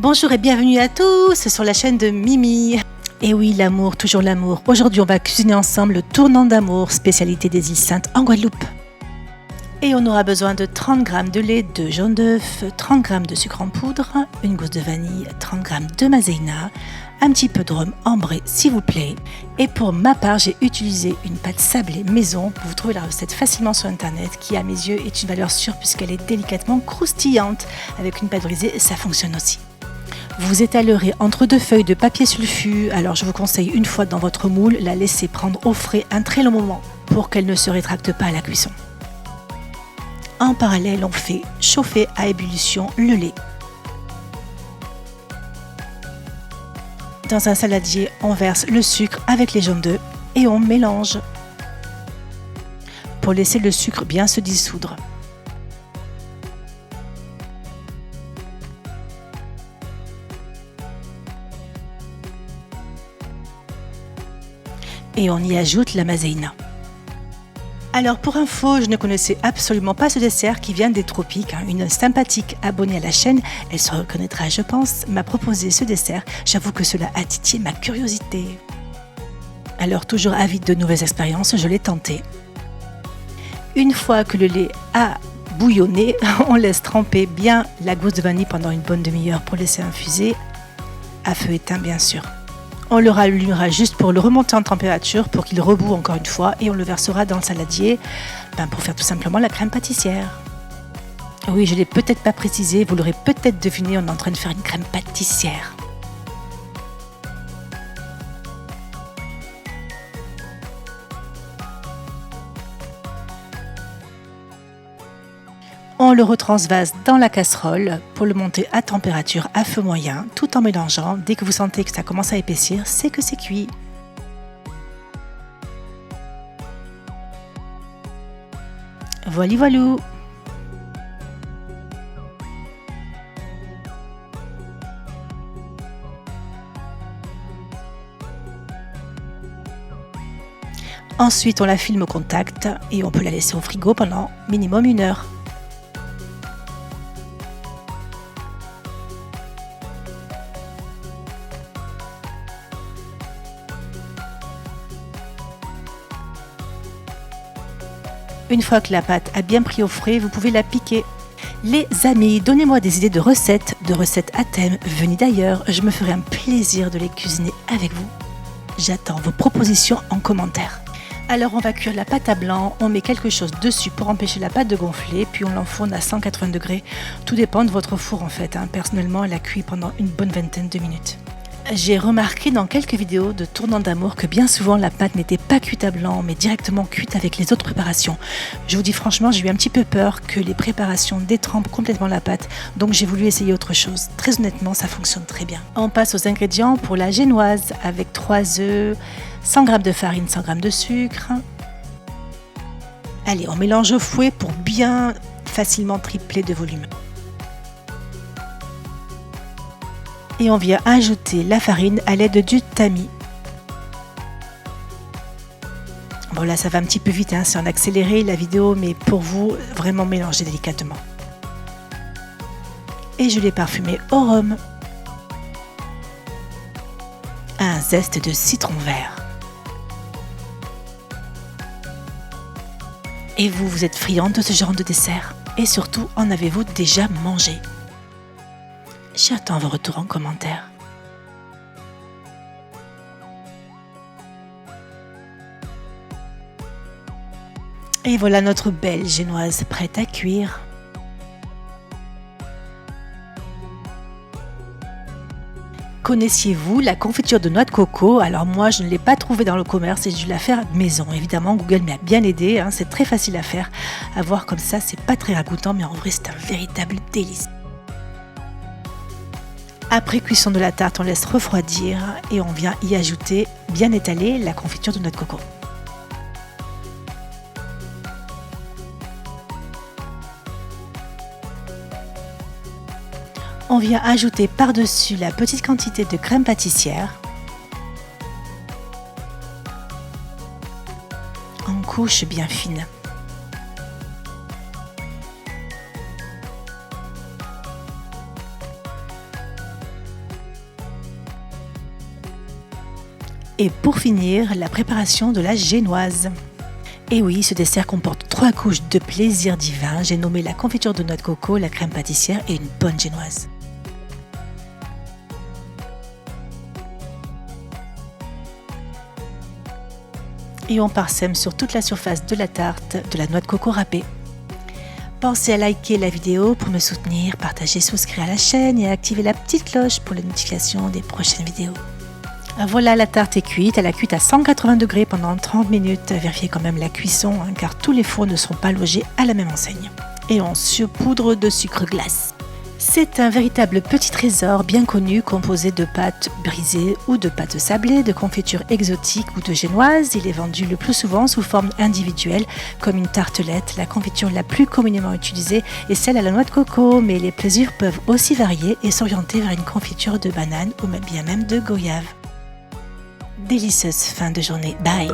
Bonjour et bienvenue à tous sur la chaîne de Mimi. Et oui, l'amour, toujours l'amour. Aujourd'hui, on va cuisiner ensemble le tournant d'amour, spécialité des îles Saintes en Guadeloupe. Et on aura besoin de 30 g de lait, 2 jaunes d'œufs, 30 g de sucre en poudre, une gousse de vanille, 30 g de maïzena, un petit peu de rhum ambré s'il vous plaît. Et pour ma part, j'ai utilisé une pâte sablée maison. Vous trouvez la recette facilement sur internet qui à mes yeux est une valeur sûre puisqu'elle est délicatement croustillante. Avec une pâte brisée, ça fonctionne aussi. Vous étalerez entre 2 feuilles de papier sulfu, alors je vous conseille une fois dans votre moule, la laisser prendre au frais un très long moment pour qu'elle ne se rétracte pas à la cuisson. En parallèle, on fait chauffer à ébullition le lait. Dans un saladier, on verse le sucre avec les jaunes d'œufs et on mélange pour laisser le sucre bien se dissoudre. Et on y ajoute la maïzena. Alors pour info, je ne connaissais absolument pas ce dessert qui vient des tropiques. Une sympathique abonnée à la chaîne, elle se reconnaîtra je pense, m'a proposé ce dessert. J'avoue que cela a titillé ma curiosité. Alors toujours avide de nouvelles expériences, je l'ai tenté. Une fois que le lait a bouillonné, on laisse tremper bien la gousse de vanille pendant une bonne demi-heure pour laisser infuser, à feu éteint bien sûr. On le rallumera juste pour le remonter en température pour qu'il reboue encore une fois et on le versera dans le saladier pour faire tout simplement la crème pâtissière. Oui, je ne l'ai peut-être pas précisé, vous l'aurez peut-être deviné, on est en train de faire une crème pâtissière. On le retransvase dans la casserole pour le monter à température à feu moyen tout en mélangeant. Dès que vous sentez que ça commence à épaissir, c'est que c'est cuit. Voilà, voilà. Ensuite, on la filme au contact et on peut la laisser au frigo pendant minimum 1 heure. Une fois que la pâte a bien pris au frais, vous pouvez la piquer. Les amis, donnez-moi des idées de recettes à thème, venez d'ailleurs, je me ferai un plaisir de les cuisiner avec vous. J'attends vos propositions en commentaire. Alors on va cuire la pâte à blanc, on met quelque chose dessus pour empêcher la pâte de gonfler, puis on l'enfourne à 180 degrés. Tout dépend de votre four en fait. Personnellement, elle a cuit pendant une bonne vingtaine de minutes. J'ai remarqué dans quelques vidéos de tournant d'amour que bien souvent la pâte n'était pas cuite à blanc mais directement cuite avec les autres préparations. Je vous dis franchement, j'ai eu un petit peu peur que les préparations détrempent complètement la pâte, donc j'ai voulu essayer autre chose. Très honnêtement, ça fonctionne très bien. On passe aux ingrédients pour la génoise avec 3 œufs, 100 g de farine, 100 g de sucre. Allez, on mélange au fouet pour bien facilement tripler de volume. Et on vient ajouter la farine à l'aide du tamis. Bon là ça va un petit peu vite, c'est en accéléré la vidéo, mais pour vous, vraiment mélangez délicatement. Et je l'ai parfumé au rhum. Un zeste de citron vert. Et vous, vous êtes friande de ce genre de dessert? Et surtout, en avez-vous déjà mangé? J'attends vos retours en commentaire. Et voilà notre belle génoise prête à cuire. Connaissiez-vous la confiture de noix de coco? Alors moi je ne l'ai pas trouvée dans le commerce et je vais la faire maison. Évidemment Google m'a bien aidé, c'est très facile à faire. À voir comme ça, c'est pas très ragoûtant mais en vrai c'est un véritable délice. Après cuisson de la tarte, on laisse refroidir et on vient y ajouter, bien étalée, la confiture de noix de coco. On vient ajouter par-dessus la petite quantité de crème pâtissière en couche bien fine. Et pour finir, la préparation de la génoise. Et oui, ce dessert comporte 3 couches de plaisir divin. J'ai nommé la confiture de noix de coco, la crème pâtissière et une bonne génoise. Et on parsème sur toute la surface de la tarte de la noix de coco râpée. Pensez à liker la vidéo pour me soutenir, partager, souscrire à la chaîne et à activer la petite cloche pour les notifications des prochaines vidéos. Voilà, la tarte est cuite. Elle a cuit à 180 degrés pendant 30 minutes. Vérifiez quand même la cuisson, car tous les fours ne seront pas logés à la même enseigne. Et on saupoudre de sucre glace. C'est un véritable petit trésor bien connu, composé de pâtes brisées ou de pâtes sablées, de confitures exotiques ou de génoises. Il est vendu le plus souvent sous forme individuelle, comme une tartelette. La confiture la plus communément utilisée est celle à la noix de coco, mais les plaisirs peuvent aussi varier et s'orienter vers une confiture de banane ou bien même de goyave. Délicieuse fin de journée. Bye!